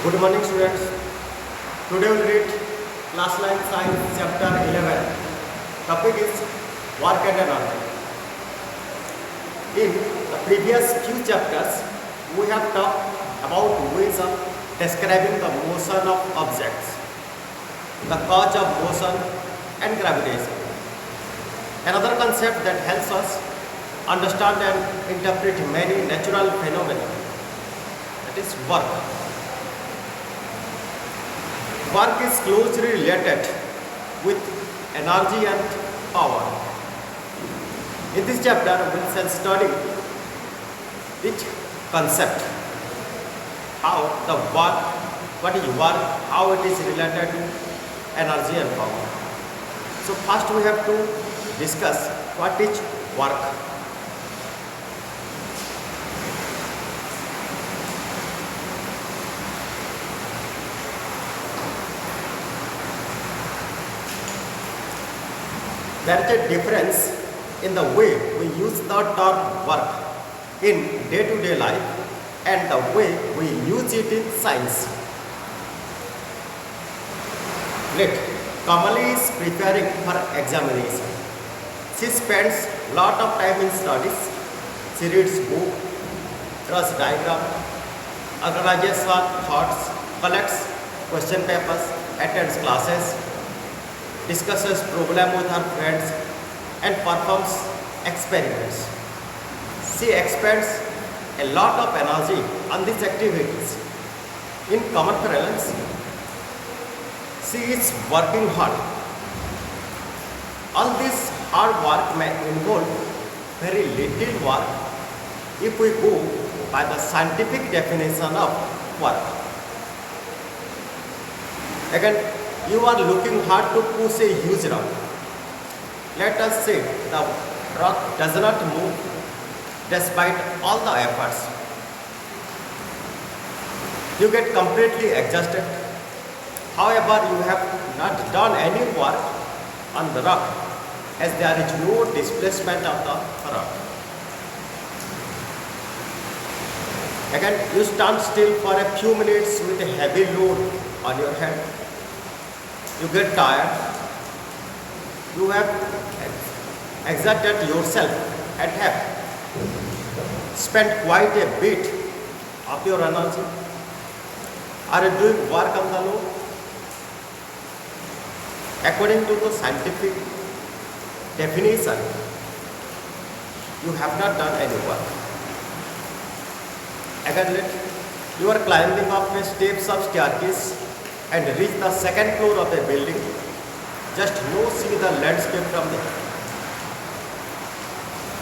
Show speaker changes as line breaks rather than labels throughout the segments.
Good morning, students. Today we'll read class 9 science chapter 11. Topic is work and energy. In the previous few chapters, we have talked about ways of describing the motion of objects, the cause of motion and gravitation. Another concept that helps us understand and interpret many natural phenomena, that is work. Work is closely related with energy and power. In this chapter, we shall study each concept, how the work, what is work, how it is related to energy and power. So first we have to discuss what is work. There is a difference in the way we use the term work in day-to-day life and the way we use it in science. Let Kamali is preparing for examination. She spends lot of time in studies. She reads book, draws diagram, organizes her thoughts, collects question papers, attends classes, discusses problem with her friends and performs experiments. She expends a lot of energy on these activities. In common parlance, she is working hard. All this hard work may involve very little work if we go by the scientific definition of work. Again, you are looking hard to push a huge rock. Let us say the rock does not move despite all the efforts. You get completely exhausted. However, you have not done any work on the rock as there is no displacement of the rock. Again, you stand still for a few minutes with a heavy load on your head. You get tired, you have exerted yourself and have spent quite a bit of your energy. Are you doing work on the load? According to the scientific definition, you have not done any work. Again, you are climbing up a steps of staircase and reach the second floor of a building, just see the landscape from there.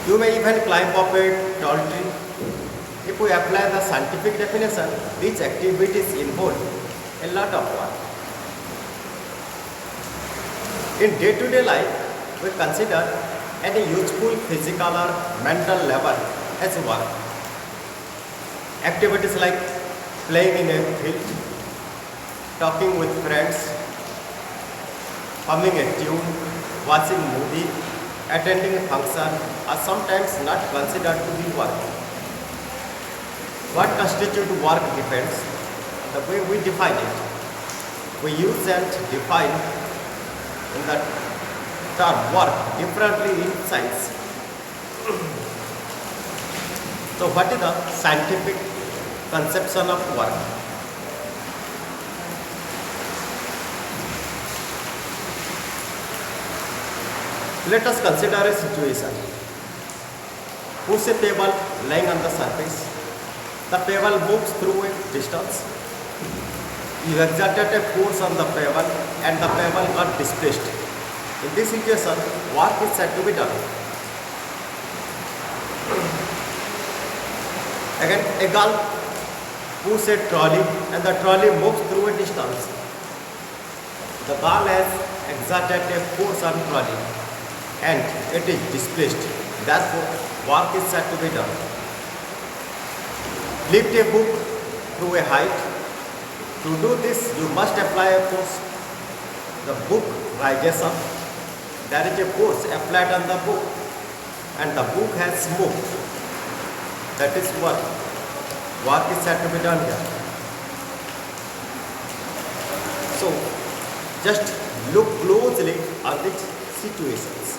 You may even climb up a tall tree. If we apply the scientific definition, these activities involve a lot of work. In day-to-day life, we consider any useful physical or mental labor as work. Activities like playing in a field, talking with friends, humming a tune, watching a movie, attending a function are sometimes not considered to be work. What constitutes work depends on the way we define it. We use and define in the term work differently in science. So what is the scientific conception of work? Let us consider a situation. Push a pebble lying on the surface. The pebble moves through a distance. You exerted a force on the pebble and the pebble got displaced. In this situation, work is said to be done. Again, a girl pushes a trolley and the trolley moves through a distance. The girl has exerted a force on trolley and it is displaced. Therefore, work is said to be done. Lift a book through a height. To do this, you must apply a force. The book rises up. There is a force applied on the book and the book has moved. That is what work is said to be done here. So just look closely at these situations.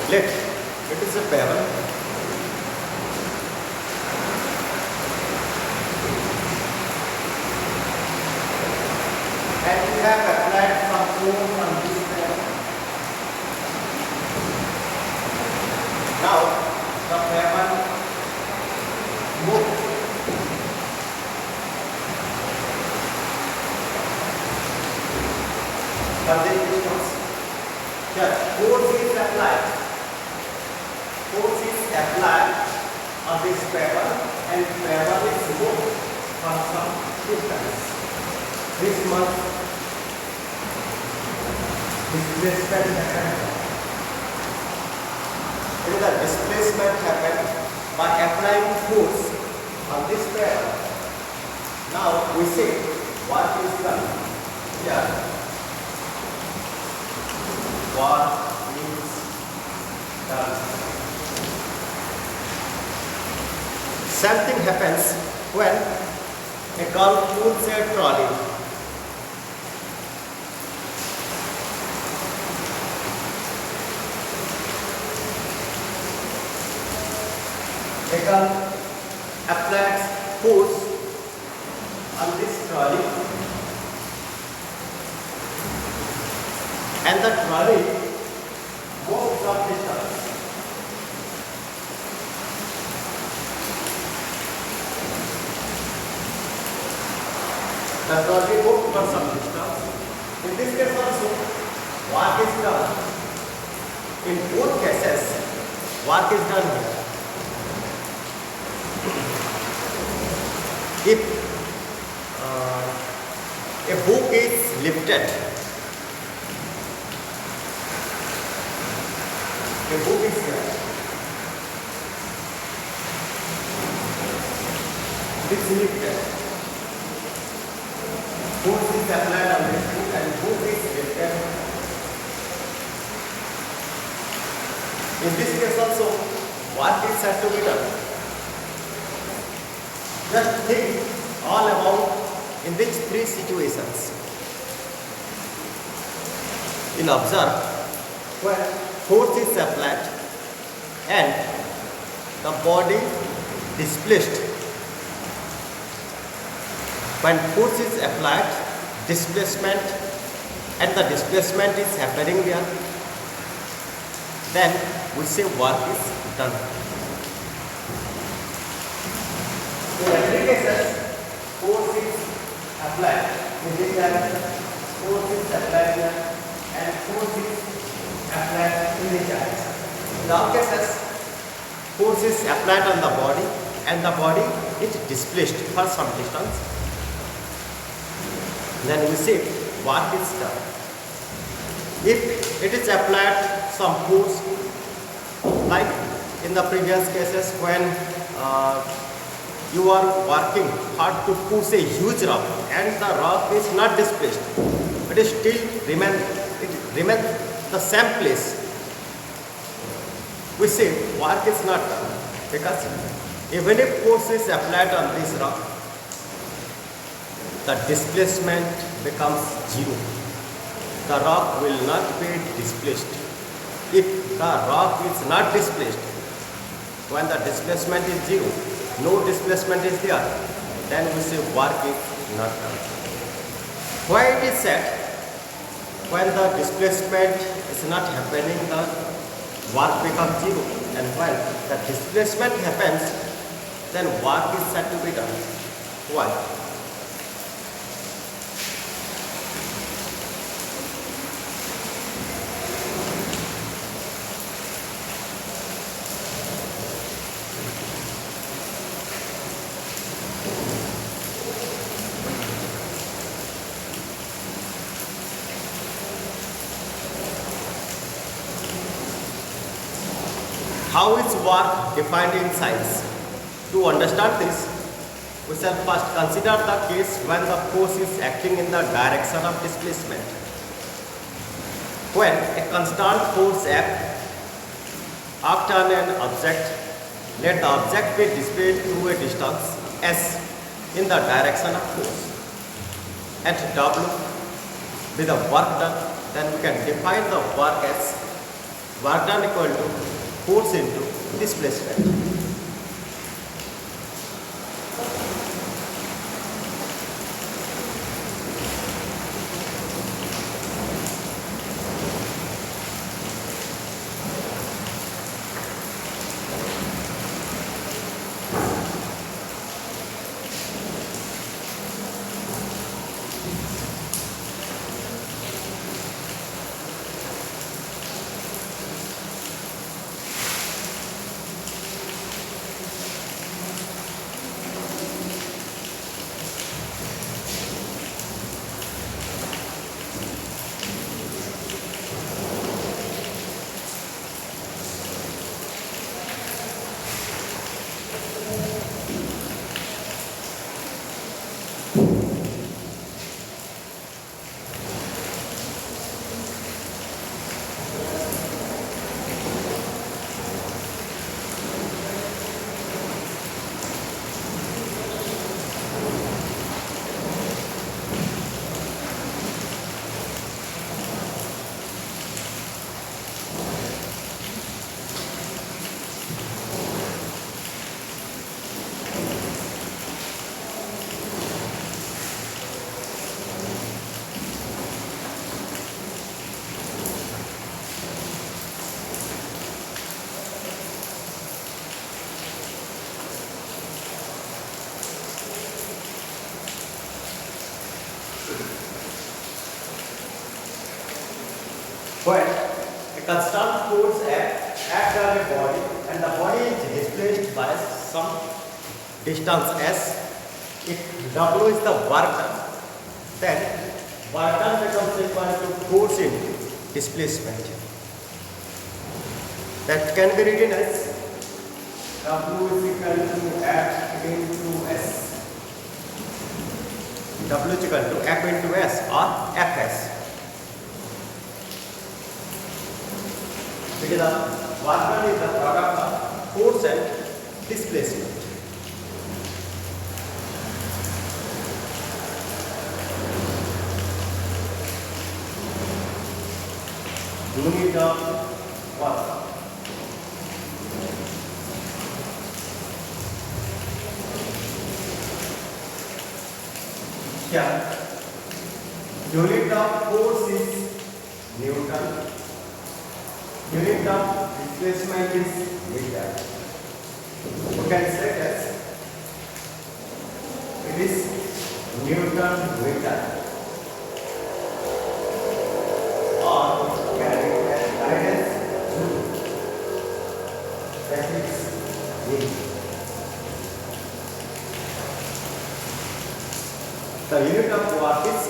Let it is a pebble. And we have applied some force on this pebble. Now the pebble moves. For this distance, here force is applied. Force is applied on this pebble and pebble is moved for some distance. This much displacement happened. The displacement happened by applying force on this pebble. Now we see what is done here. What is done? Something happens when a girl pulls a trolley. A girl applies force on this trolley and the trolley moves up distance. The trolley moves for some distance. In this case also, work is done. In both cases, work is done here. If a book is lifted, a book is here. It is lifted. Force is applied on this book and book is lifted. In this case also, what is said to be done? Just think all about in which three situations. In observe, when force is applied and the body displaced. When force is applied, displacement and the displacement is happening there, then we say work is done. In every case, force is applied. In this direction, force is applied here and force is applied in this direction. In all cases, force is applied on the body and the body is displaced for some distance. Then we say work is done. If it is applied some force, like in the previous cases when you are working hard to push a huge rock and the rock is not displaced, but it still remains the same place, we say work is not done, because even if force is applied on this rock, the displacement becomes zero. The rock will not be displaced. If the rock is not displaced, when the displacement is zero, no displacement is there, then we say work is not done. Why it is said, when the displacement is not happening, the work becomes zero, and when the displacement happens, then work is said to be done. Why? How is work defined in science? To understand this, we shall first consider the case when the force is acting in the direction of displacement. When a constant force act on an object, let the object be displayed through a distance s in the direction of force. At W, with the work done, then we can define the work as work done equal to force into displacement. When a constant force acts on a body and the body is displaced by some distance s, if W is the work done, then work done becomes equal to force into displacement. That can be written as W is equal to F into S. W is equal to F into S or Fs. Because the work done is the product of force and displacement. Unit of work. Here, unit of force is Newton. Unit of displacement is meter. You can say that it is Newton meter. Or you can write as joule. That is meter. The unit of work is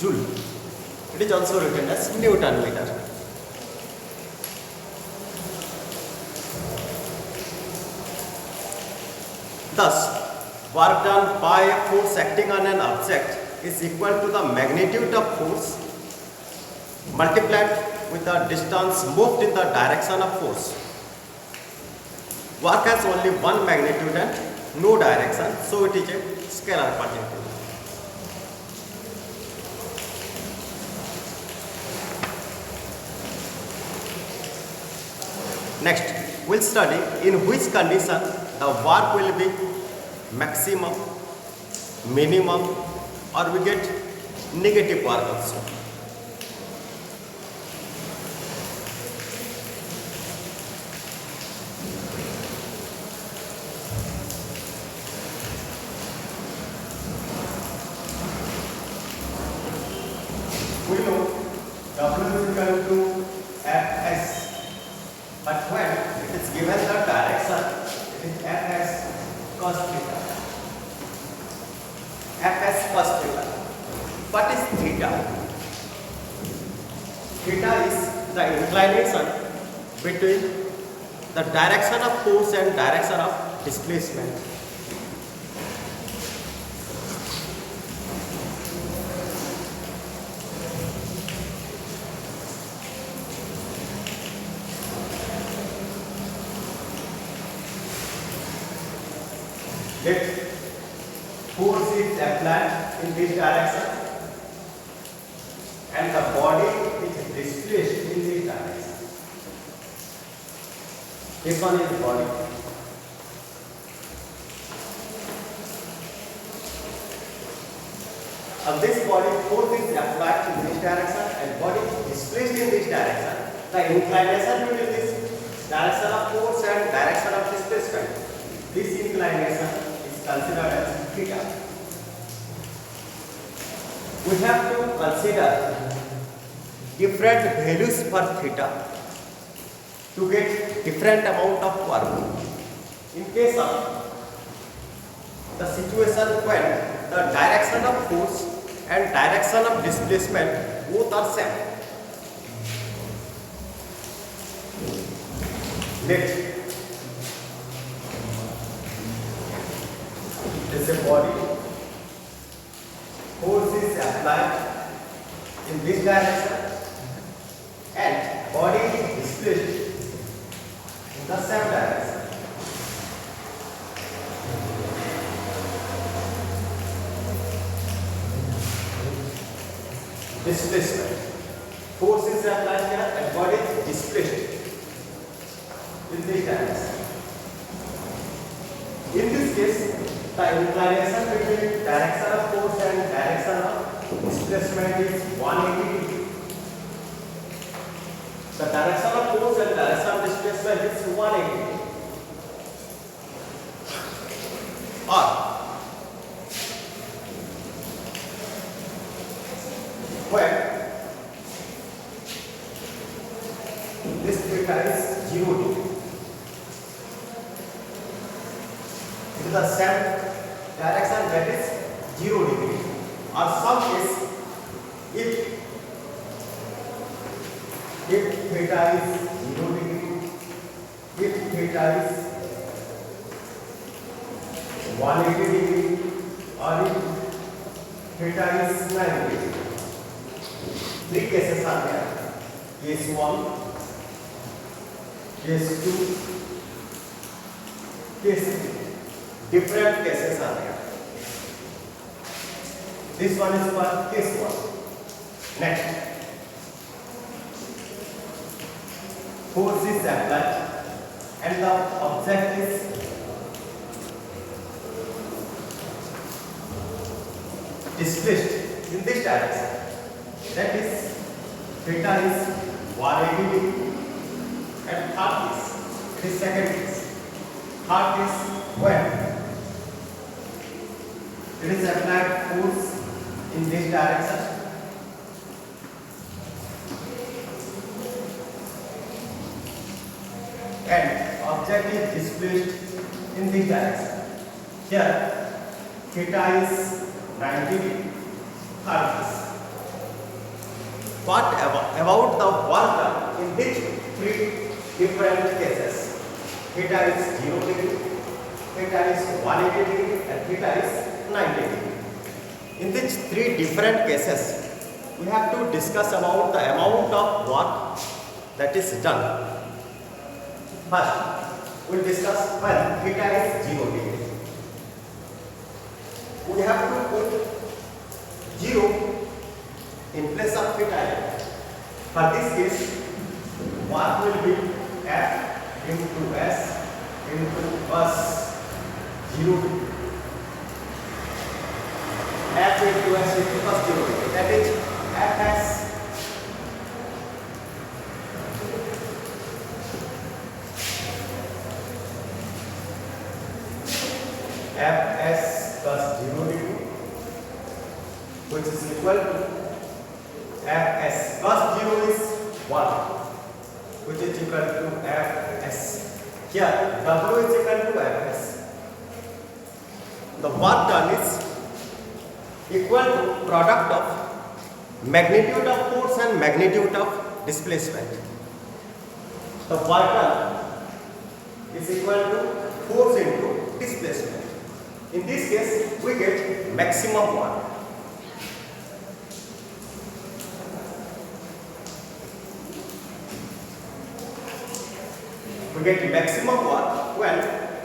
joule. It is also written as Newton meter. Thus, work done by a force acting on an object is equal to the magnitude of force multiplied with the distance moved in the direction of force. Work has only one magnitude and no direction, so it is a scalar quantity. Next, we'll study in which condition the work will be maximum, minimum, or we get negative work also. We know W is equal to Fs, but when it is given the direction, it is Fs cos theta. Fs cos theta. What is theta? Theta is the inclination between the direction of force and direction of displacement. Let force is applied in this direction and the body is displaced in this direction. This one is body. Of this body, force is applied in this direction and body is displaced in this direction. The inclination between this direction of force and direction of displacement, this inclination is considered as theta. We have to consider different values for theta to get different amount of work. In case of the situation when the direction of force and direction of displacement both are same. Next, this is a body. Force is applied in this direction and body is displaced in the same direction. Displacement. Force is applied here and body is displaced in this direction. In this case, the inclination between direction of force and direction of displacement is 180 degree. The direction of force and direction of displacement is 180 degree. Or when this theta is 0 degree, it is the same direction, that is 0 degree. Or some case, if theta is 0 degree, if theta is 180 degree, or if theta is 90 degree. Three cases are there. Case 1, case 2, case 3. Different cases are there. This one is for case 1. Next, force is applied and the object is displaced in this direction. That is, theta is 180 degree. And third case, it is second case. Third case, when it is applied force in this direction and object is displaced in this direction. Here, theta is 90 degree. Third case. What about the work done in these three different cases? Theta is 0 degree, theta is 180 degree, and theta is 90 degree. In these three different cases, we have to discuss about the amount of work that is done. First, we will discuss when theta is 0 degree. We have to put 0 in place of theta. For this case, work will be F into S into cos 0 degree. F into S into cos 0 degree. That is Fs Fs cos 0 degree, which is equal to Fs cos 0 is 1, which is equal to Fs. Here W is equal to Fs. The work done is equal to product of magnitude of force and magnitude of displacement. The work done is equal to force into displacement. In this case, we get maximum work. We get maximum work when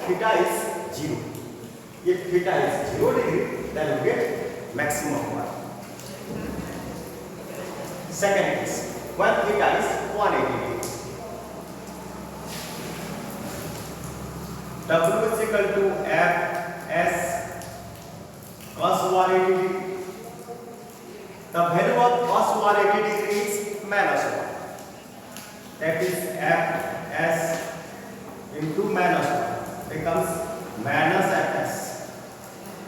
theta is 0. If theta is 0 degree, then we get maximum work. Second case, when theta is 180 degree. W is equal to F S cos 180 degree. The value of cos 180 degree is minus 1. That is F S into minus 1 becomes minus Fs.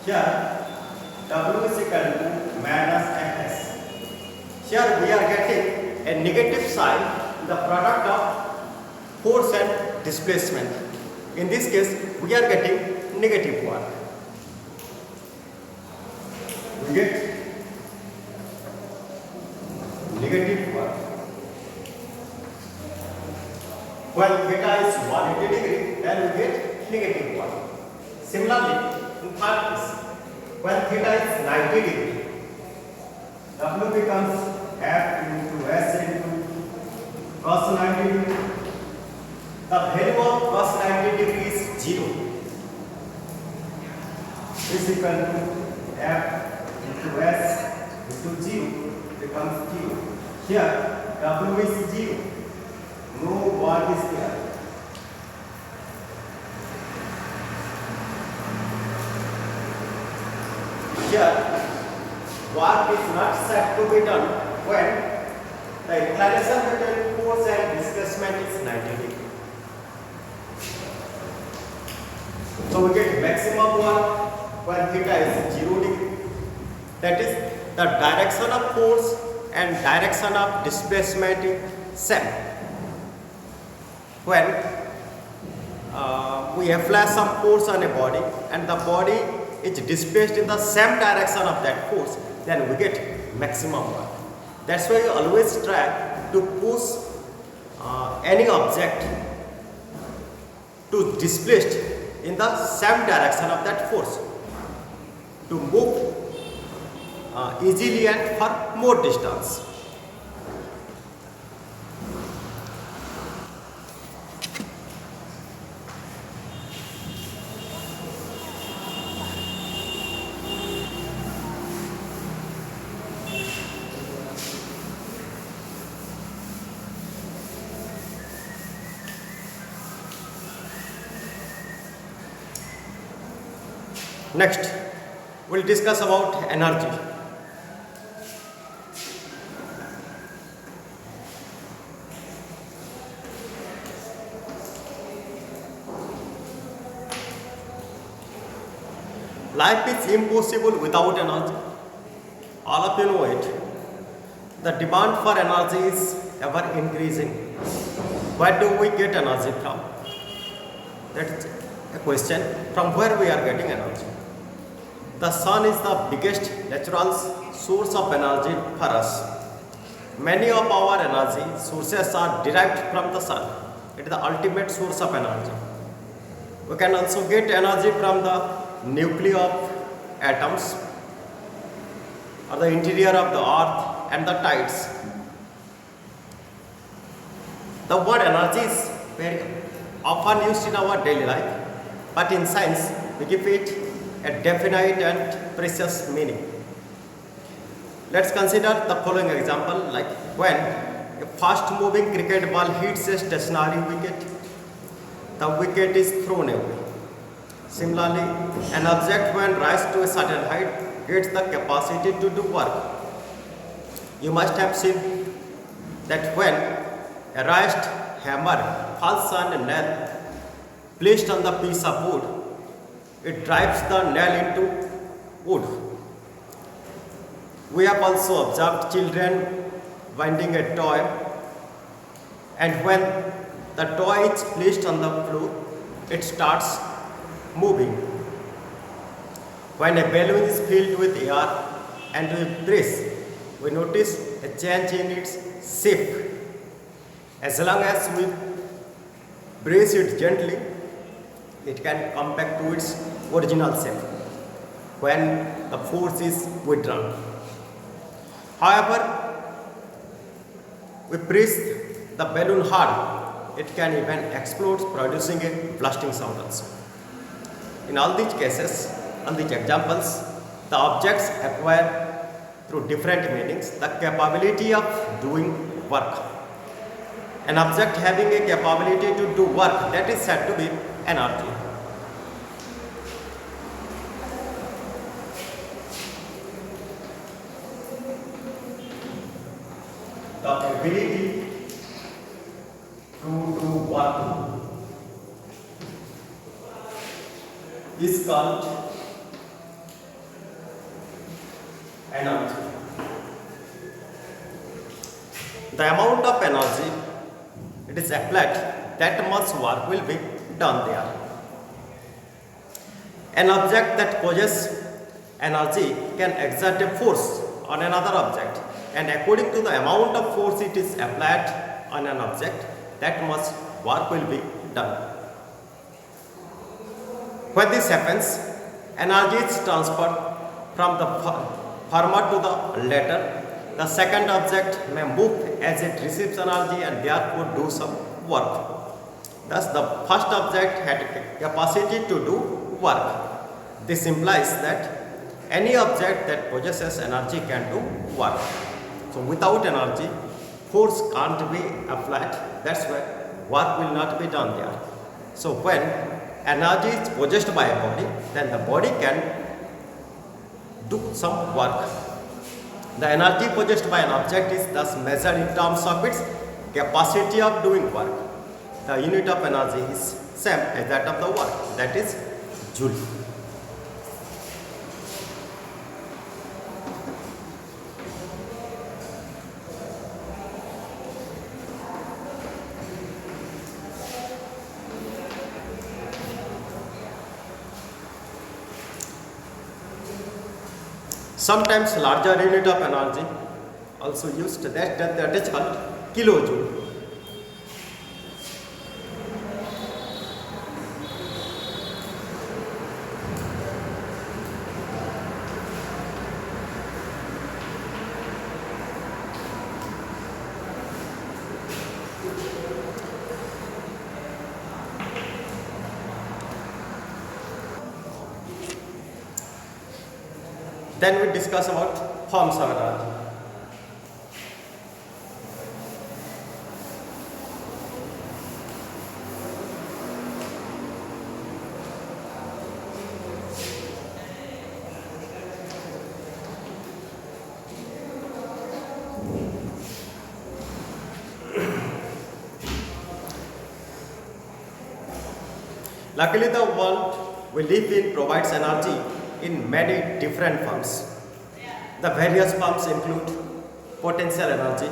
Here W is equal to minus Fs. Here we are getting a negative sign in the product of force and displacement. In this case we are getting negative work. We get negative work. When theta is 180 degree, then we get negative 1. Similarly, in third case, when theta is 90 degree, W becomes F into S into cos 90 degree. The value of cos 90 degree is 0. Is equal to F into S into 0 becomes 0. Here, W is 0. No work is there. Here, work is not said to be done when the inclination between force and displacement is 90 degree. So we get maximum work when theta is 0 degree. That is, the direction of force and direction of displacement is same. When we apply some force on a body and the body is displaced in the same direction of that force, then we get maximum work. That's why you always try to push any object to displaced in the same direction of that force to move easily and for more distance. Next, we'll discuss about energy. Life is impossible without energy. All of you know it. The demand for energy is ever increasing. Where do we get energy from? That's a question. From where we are getting energy? The sun is the biggest natural source of energy for us. Many of our energy sources are derived from the sun. It is the ultimate source of energy. We can also get energy from the nuclei of atoms or the interior of the earth and the tides. The word energy is very often used in our daily life, but in science we give it a definite and precious meaning. Let's consider the following example, like when a fast moving cricket ball hits a stationary wicket, the wicket is thrown away. Similarly, an object when raised to a certain height gets the capacity to do work. You must have seen that when a raised hammer falls on a nail placed on the piece of wood, it drives the nail into wood. We have also observed children winding a toy, and when the toy is placed on the floor, it starts moving. When a balloon is filled with air and we press, we notice a change in its shape. As long as we brace it gently, it can come back to its original shape when the force is withdrawn. However, we press the balloon hard, it can even explode, producing a blasting sound also. In all these cases, on these examples, the objects acquire through different meanings the capability of doing work. An object having a capability to do work, that is said to be energy. The ability to do work is called energy. The amount of energy it is applied, that much work will be done there. An object that possesses energy can exert a force on another object, and according to the amount of force it is applied on an object, that much work will be done. When this happens, energy is transferred from the former to the latter. The second object may move as it receives energy and therefore do some work. Thus, the first object had capacity to do work. This implies that any object that possesses energy can do work. So, without energy, force can't be applied. That's why work will not be done there. So, when energy is possessed by a body, then the body can do some work. The energy possessed by an object is thus measured in terms of its capacity of doing work. The unit of energy is same as that of the work, that is joule. Sometimes larger unit of energy also used, that is called kilojoule. Then we discuss about forms of energy. Luckily, the world we live in provides energy in many different forms. The various forms include potential energy,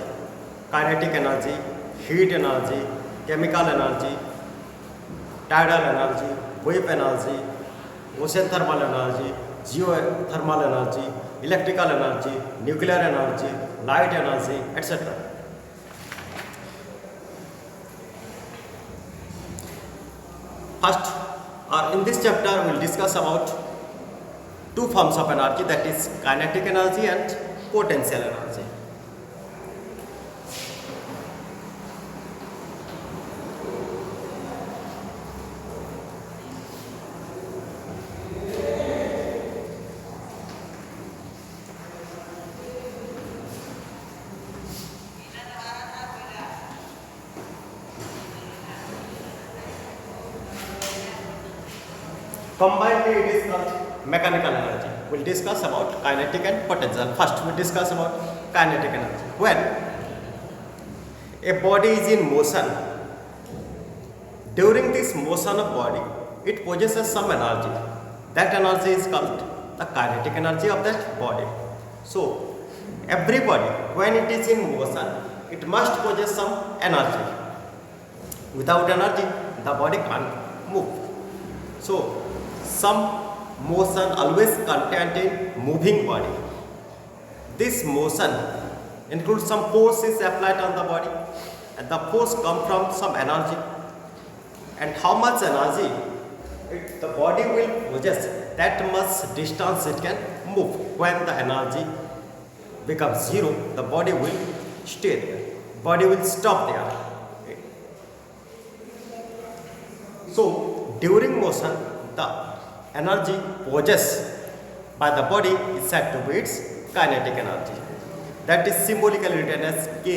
kinetic energy, heat energy, chemical energy, tidal energy, wave energy, ocean thermal energy, geothermal energy, electrical energy, nuclear energy, light energy, etc. First, in this chapter, we will discuss about two forms of energy, that is kinetic energy and potential energy. Combinedly, it is called mechanical energy. We will discuss about kinetic and potential. First, we discuss about kinetic energy. When a body is in motion, during this motion of body, it possesses some energy. That energy is called the kinetic energy of that body. So, every body, when it is in motion, it must possess some energy. Without energy, the body can't move. So, some motion always contained in moving body. This motion includes some forces applied on the body, and the force comes from some energy. And how much energy the body will possess, that much distance it can move. When the energy becomes zero, the body will stay there. Body will stop there. So during motion, the energy possessed by the body is said to be its kinetic energy. That is symbolically written as Ke.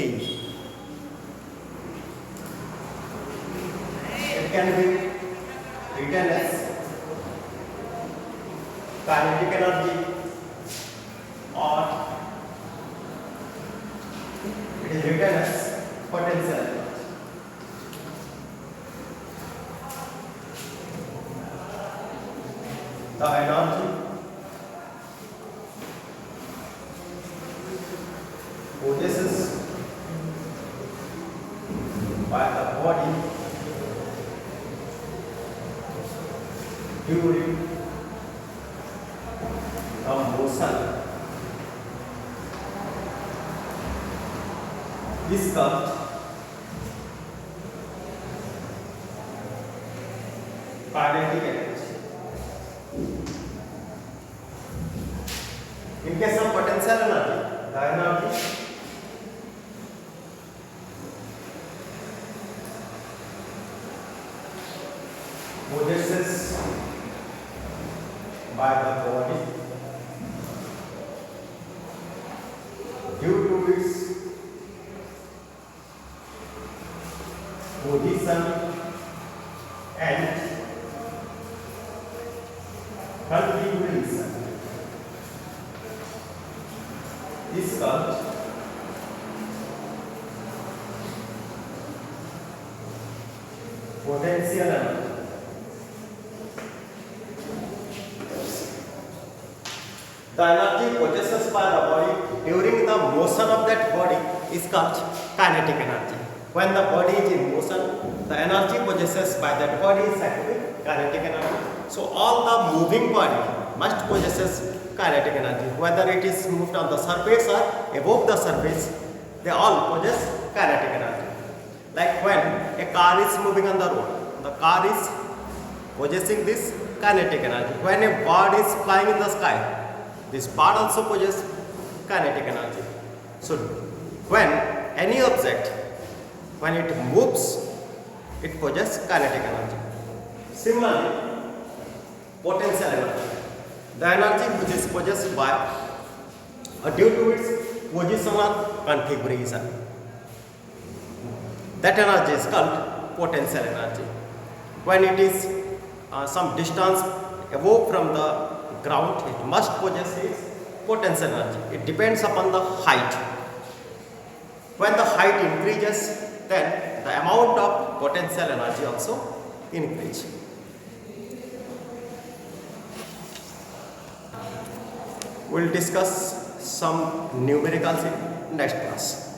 It can be written as kinetic energy, or it is written as potential energy. The energy possessed by the body during the motion is called kinetic energy. In case of potential energy, the energy possessed by the body due to its position and configuration is called potential energy. The energy possessed by the body during the motion of that body is called kinetic energy. When the body is in motion, the energy possessed by that body is said to be kinetic energy. So all the moving body must possess kinetic energy. Whether it is moved on the surface or above the surface, they all possess kinetic energy. Like when a car is moving on the road, the car is possessing this kinetic energy. When a bird is flying in the sky, this bird also possesses kinetic energy. So when any object, when it moves, it possesses kinetic energy. Similarly, potential energy, the energy which is possessed by due to its position or configuration, that energy is called potential energy. When it is some distance above from the ground, it must possess its potential energy. It depends upon the height. When the height increases, then the amount of potential energy also increases. We will discuss some numericals in next class.